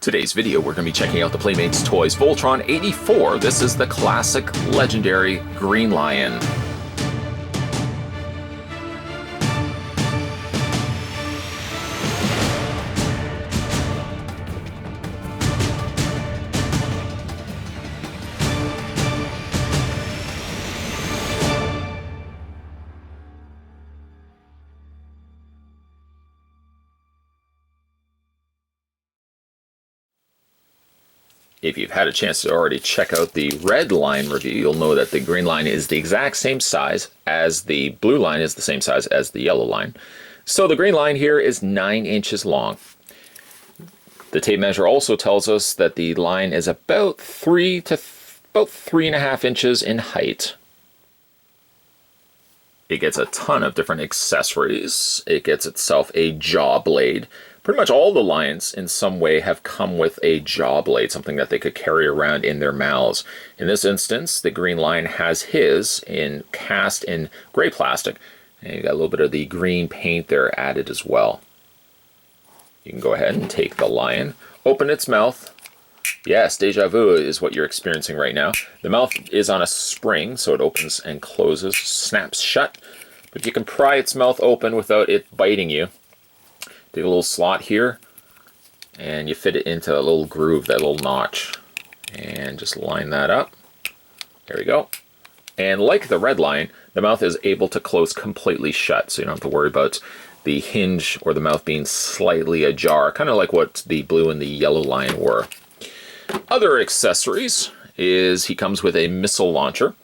Today's video, we're going to be checking out the Playmates Toys Voltron 84. This is the classic, legendary Green Lion. If you've had a chance to already check out the red line review, you'll know that the green line is the exact same size as the blue line is the same size as the yellow line. So the green line here is 9 inches long. The tape measure also tells us that the line is about 3.5 inches in height. It gets a ton of different accessories. It gets itself a jaw blade. Pretty much all the lions in some way have come with a jaw blade, something that they could carry around in their mouths. In this instance, the green lion has his cast in gray plastic, and you got a little bit of the green paint there added as well. You can go ahead and take the lion, open its mouth. Yes, deja vu is what you're experiencing right now. The mouth is on a spring, so it opens and closes, snaps shut. But you can pry its mouth open without it biting you. Take a little slot here, and you fit it into a little groove, that little notch. And just line that up. There we go. And like the red lion, the mouth is able to close completely shut, so you don't have to worry about the hinge or the mouth being slightly ajar, kind of like what the blue and the yellow lion were. Other accessories is he comes with a missile launcher.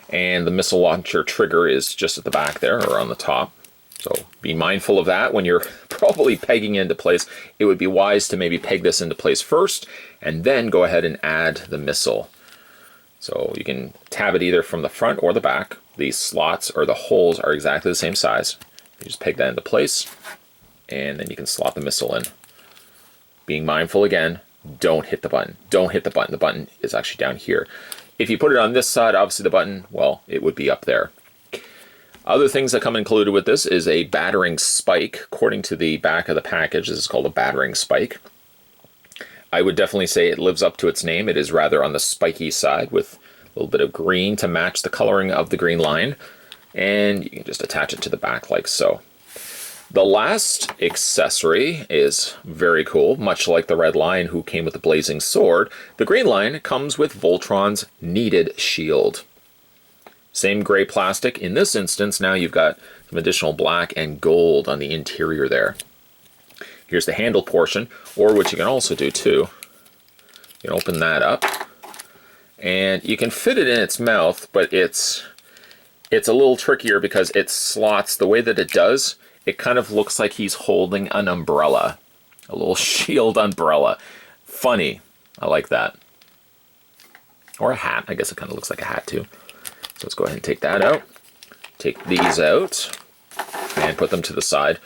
And the missile launcher trigger is just at the back there, or on the top. So be mindful of that when you're probably pegging into place. It would be wise to maybe peg this into place first and then go ahead and add the missile. So you can tab it either from the front or the back. The slots or the holes are exactly the same size. You just peg that into place and then you can slot the missile in. Being mindful again, don't hit the button. Don't hit the button. The button is actually down here. If you put it on this side, obviously the button, well, it would be up there. Other things that come included with this is a battering spike. According to the back of the package, this is called a battering spike. I would definitely say it lives up to its name. It is rather on the spiky side with a little bit of green to match the coloring of the green line. And you can just attach it to the back like so. The last accessory is very cool. Much like the red lion who came with the blazing sword, the green lion comes with Voltron's kneaded shield. Same gray plastic. In this instance, now you've got some additional black and gold on the interior there. Here's the handle portion, or what you can also do too, you can open that up, and you can fit it in its mouth, but it's a little trickier because it slots the way that it does. It kind of looks like he's holding an umbrella, a little shield umbrella. Funny. I like that. Or a hat. I guess it kind of looks like a hat too. So let's go ahead and take that out. Take these out and put them to the side.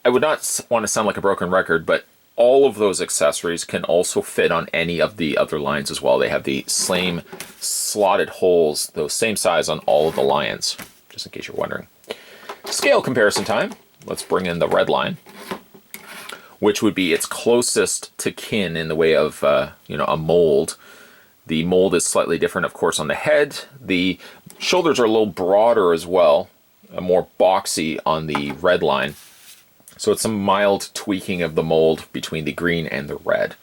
I would not want to sound like a broken record, but all of those accessories can also fit on any of the other lines as well. They have the same slotted holes, those same size on all of the lions, just in case you're wondering. Scale comparison time. Let's bring in the red line, which would be its closest to kin in the way of a mold. The mold is slightly different, of course, on the head. The shoulders are a little broader as well, more boxy on the red line. So it's some mild tweaking of the mold between the green and the red.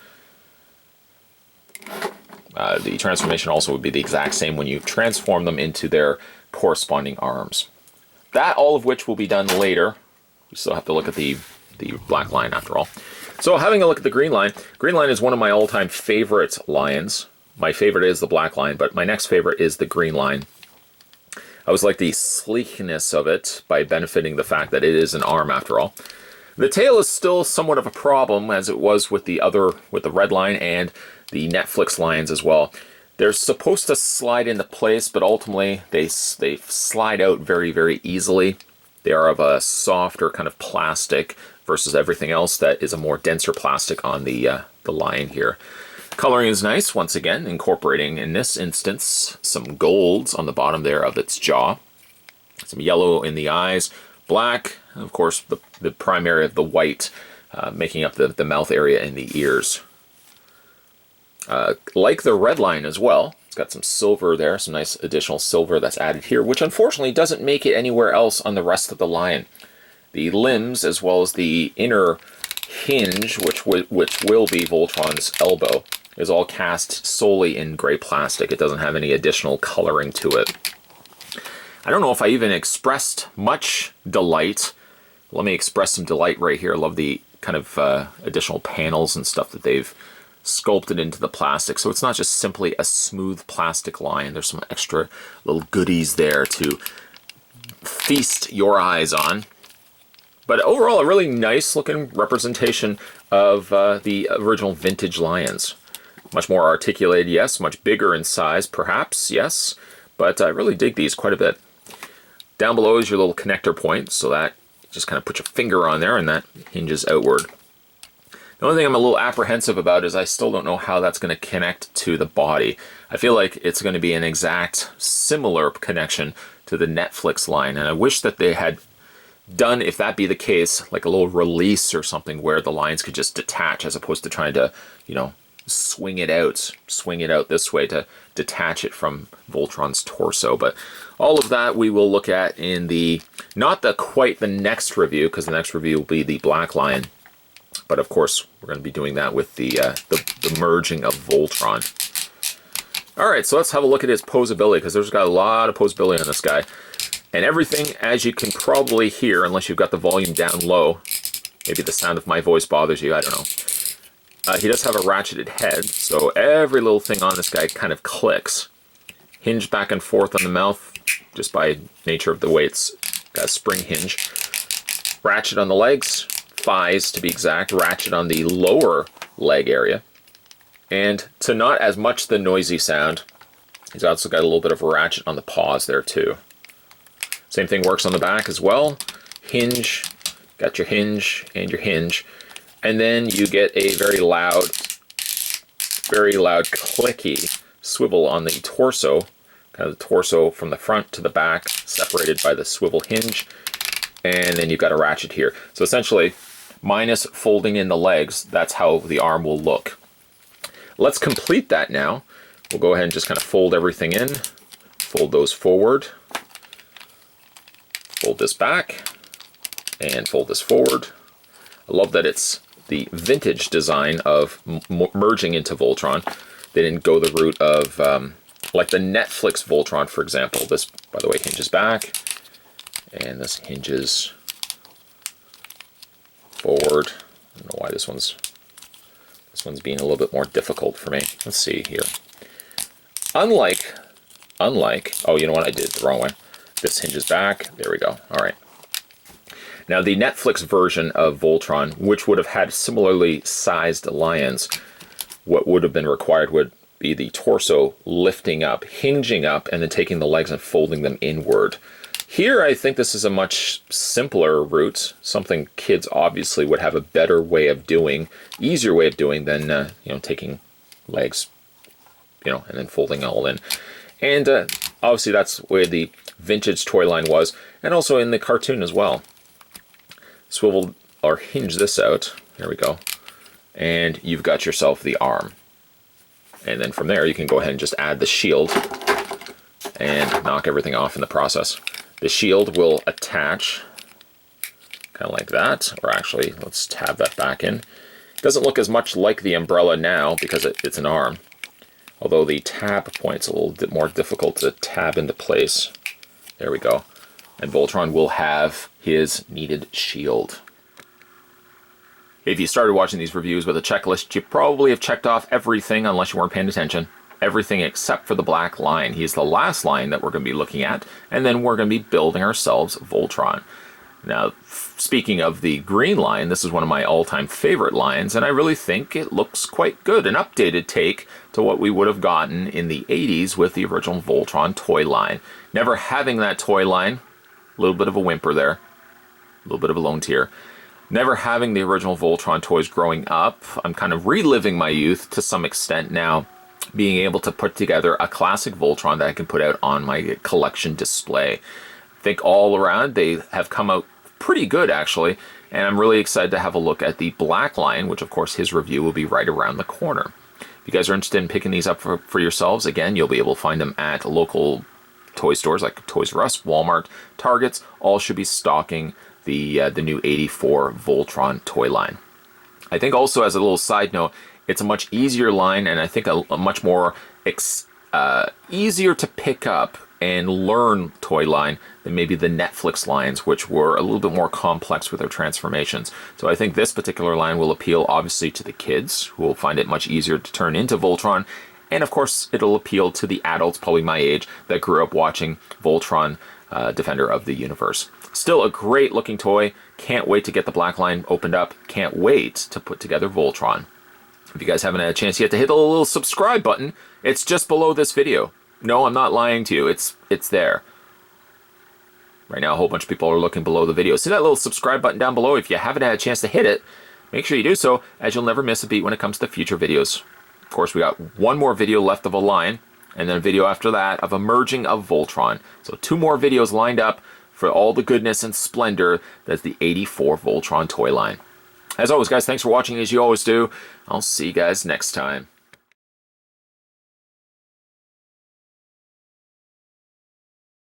The transformation also would be the exact same when you transform them into their corresponding arms. That, all of which will be done later. We still have to look at the black line after all. So having a look at the green line is one of my all-time favorite lions. My favorite is the black line, but my next favorite is the green line. I always like the sleekness of it by benefiting the fact that it is an arm after all. The tail is still somewhat of a problem, as it was with the red line and the Netflix lions as well. They're supposed to slide into place, but ultimately they slide out very, very easily. They are of a softer kind of plastic versus everything else that is a more denser plastic on the lion here. Coloring is nice, once again, incorporating, in this instance, some golds on the bottom there of its jaw. Some yellow in the eyes, black, and of course the primary of the white making up the mouth area and the ears. Like the red line as well, it's got some silver there, some nice additional silver that's added here, which unfortunately doesn't make it anywhere else on the rest of the lion. The limbs, as well as the inner hinge, which will be Voltron's elbow, is all cast solely in gray plastic. It doesn't have any additional coloring to it. I don't know if I even expressed much delight. Let me express some delight right here. I love the kind of additional panels and stuff that they've sculpted into the plastic. So it's not just simply a smooth plastic line. There's some extra little goodies there to feast your eyes on. But overall, a really nice looking representation of the original vintage lions. Much more articulated, yes. Much bigger in size, perhaps, yes. But I really dig these quite a bit. Down below is your little connector point, so that just kind of put your finger on there and that hinges outward. The only thing I'm a little apprehensive about is I still don't know how that's going to connect to the body. I feel like it's going to be an exact similar connection to the Netflix line, and I wish that they had done, if that be the case, like a little release or something where the lines could just detach as opposed to trying to, you know, swing it out this way to detach it from Voltron's torso. But all of that we will look at in the, not quite the next review, because the next review will be the Black Lion. But of course, we're going to be doing that with the merging of Voltron. All right, so let's have a look at his posability, because there's got a lot of posability on this guy. And everything, as you can probably hear, unless you've got the volume down low, maybe the sound of my voice bothers you, I don't know. He does have a ratcheted head, so every little thing on this guy kind of clicks. Hinge back and forth on the mouth, just by nature of the way it's got a spring hinge. Ratchet on the legs, thighs to be exact, ratchet on the lower leg area. And to not as much the noisy sound, he's also got a little bit of a ratchet on the paws there too. Same thing works on the back as well. Hinge, got your hinge and your hinge. And then you get a very loud clicky swivel on the torso. Kind of the torso from the front to the back, separated by the swivel hinge. And then you've got a ratchet here. So essentially, minus folding in the legs, that's how the arm will look. Let's complete that now. We'll go ahead and just kind of fold everything in. Fold those forward. Fold this back. And fold this forward. I love that it's the vintage design of merging into Voltron. They didn't go the route of, like the Netflix Voltron, for example. This, by the way, hinges back. And this hinges forward. I don't know why this one's being a little bit more difficult for me. Let's see here. Unlike, oh, you know what? I did it the wrong way. This hinges back. There we go. All right. Now, the Netflix version of Voltron, which would have had similarly sized lions, what would have been required would be the torso lifting up, hinging up, and then taking the legs and folding them inward. Here, I think this is a much simpler route, something kids obviously would have a better way of doing, easier way of doing than, you know, taking legs, you know, and then folding all in. And obviously that's where the vintage toy line was, and also in the cartoon as well. Swivel or hinge this out, there we go, and you've got yourself the arm. And then from there you can go ahead and just add the shield and knock everything off in the process. The shield will attach kind of like that, or actually let's tab that back in. It doesn't look as much like the umbrella now because it's an arm, although the tab point's a little bit more difficult to tab into place. There we go. And Voltron will have his needed shield. If you started watching these reviews with a checklist, you probably have checked off everything unless you weren't paying attention. Everything except for the Black Lion. He's the last lion that we're going to be looking at, and then we're going to be building ourselves Voltron. Now, speaking of the Green Lion, this is one of my all-time favorite lions, and I really think it looks quite good. An updated take to what we would have gotten in the 80s with the original Voltron toy line. Never having that toy line, a little bit of a whimper there, a little bit of a lone tear. Never having the original Voltron toys growing up, I'm kind of reliving my youth to some extent now, being able to put together a classic Voltron that I can put out on my collection display. I think all around they have come out pretty good actually, And I'm really excited to have a look at the black line, which of course his review will be right around the corner. If you guys are interested in picking these up for yourselves, again, you'll be able to find them at local toy stores like Toys R Us, Walmart, Targets. All should be stocking the new 84 Voltron toy line. I think also, as a little side note, it's a much easier line, and I think a much more easier to pick up and learn toy line than maybe the Netflix lines, which were a little bit more complex with their transformations. So I think this particular line will appeal obviously to the kids, who will find it much easier to turn into Voltron, and of course it'll appeal to the adults, probably my age, that grew up watching Voltron, Defender of the Universe. Still a great looking toy. Can't wait to get the black line opened up. Can't wait to put together Voltron. If you guys haven't had a chance yet to hit the little subscribe button, it's just below this video. No, I'm not lying to you. It's there. Right now, a whole bunch of people are looking below the video. See that little subscribe button down below? If you haven't had a chance to hit it, make sure you do so, as you'll never miss a beat when it comes to future videos. Of course, we got one more video left of a line, and then a video after that of a merging of Voltron. So 2 more videos lined up for all the goodness and splendor that's the 84 Voltron toy line. As always, guys, thanks for watching, as you always do. I'll see you guys next time.